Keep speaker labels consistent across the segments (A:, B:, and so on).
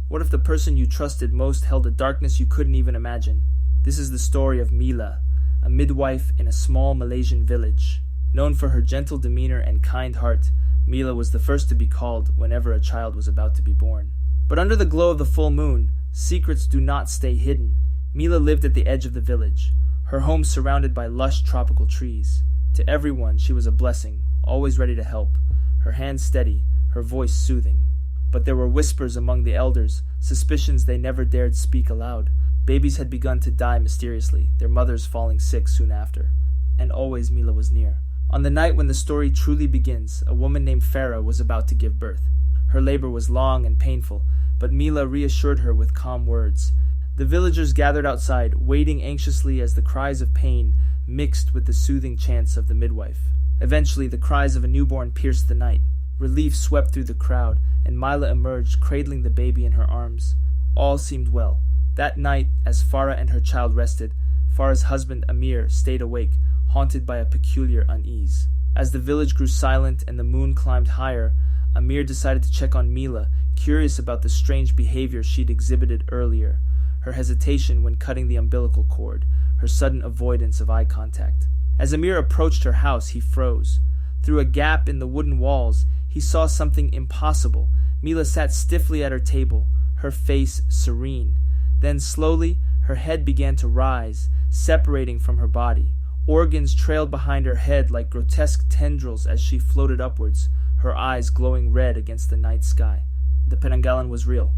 A: What if the person you trusted most held a darkness you couldn't even imagine? This is the story of Mila, a midwife in a small Malaysian village. Known for her gentle demeanor and kind heart, Mila was the first to be called whenever a child was about to be born. But under the glow of the full moon, secrets do not stay hidden. Mila lived at the edge of the village, her home surrounded by lush tropical trees. To everyone, she was a blessing, always ready to help, her hands steady, her voice soothing. But there were whispers among the elders, suspicions they never dared speak aloud. Babies had begun to die mysteriously, their mothers falling sick soon after. And always Mila was near. On the night when the story truly begins, a woman named Farah was about to give birth. Her labor was long and painful, but Mila reassured her with calm words. The villagers gathered outside, waiting anxiously as the cries of pain mixed with the soothing chants of the midwife. Eventually, the cries of a newborn pierced the night. Relief swept through the crowd, and Mila emerged, cradling the baby in her arms. All seemed well. That night, as Farah and her child rested, Farah's husband Amir stayed awake, haunted by a peculiar unease. As the village grew silent and the moon climbed higher, Amir decided to check on Mila, curious about the strange behavior she'd exhibited earlier. Her hesitation when cutting the umbilical cord, her sudden avoidance of eye contact. As Amir approached her house, he froze. Through a gap in the wooden walls, he saw something impossible. Mila sat stiffly at her table, her face serene. Then slowly, her head began to rise, separating from her body. Organs trailed behind her head like grotesque tendrils as she floated upwards, her eyes glowing red against the night sky. The penanggalan was real.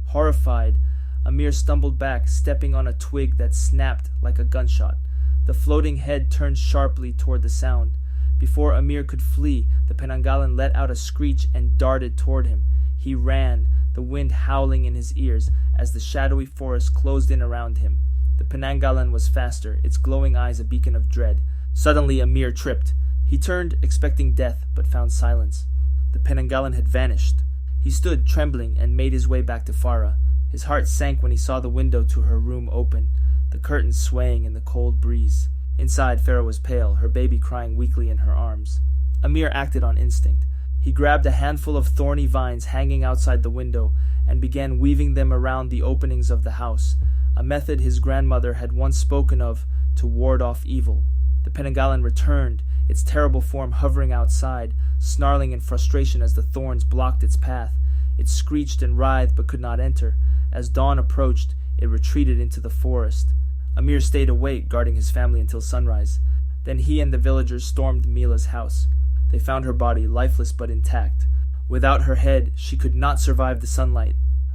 A: Horrified, Amir stumbled back, stepping on a twig that snapped like a gunshot. The floating head turned sharply toward the sound. Before Amir could flee, the penanggalan let out a screech and darted toward him. He ran, the wind howling in his ears as the shadowy forest closed in around him. The penanggalan was faster, its glowing eyes a beacon of dread. Suddenly Amir tripped. He turned, expecting death, but found silence. The penanggalan had vanished. He stood, trembling, and made his way back to Farah. His heart sank when he saw the window to her room open, the curtains swaying in the cold breeze. Inside, Farah was pale, her baby crying weakly in her arms. Amir acted on instinct. He grabbed a handful of thorny vines hanging outside the window and began weaving them around the openings of the house, a method his grandmother had once spoken of to ward off evil. The penanggalan returned, its terrible form hovering outside, snarling in frustration as the thorns blocked its path. It screeched and writhed but could not enter. As dawn approached, it retreated into the forest. Amir stayed awake, guarding his family until sunrise. Then he and the villagers stormed Mila's house. They found her body, lifeless but intact. Without her head, she could not survive the sunlight.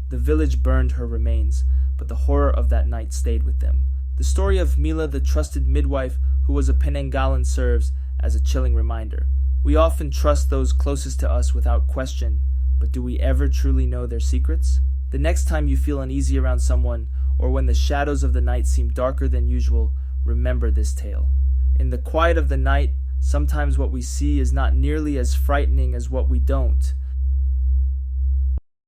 A: The village burned her remains, but the horror of that night stayed with them. The story of Mila, the trusted midwife who was a penanggalan, serves as a chilling reminder. We often trust those closest to us without question, but do we ever truly know their secrets? The next time you feel uneasy around someone, or when the shadows of the night seem darker than usual, remember this tale. In the quiet of the night, sometimes what we see is not nearly as frightening as what we don't.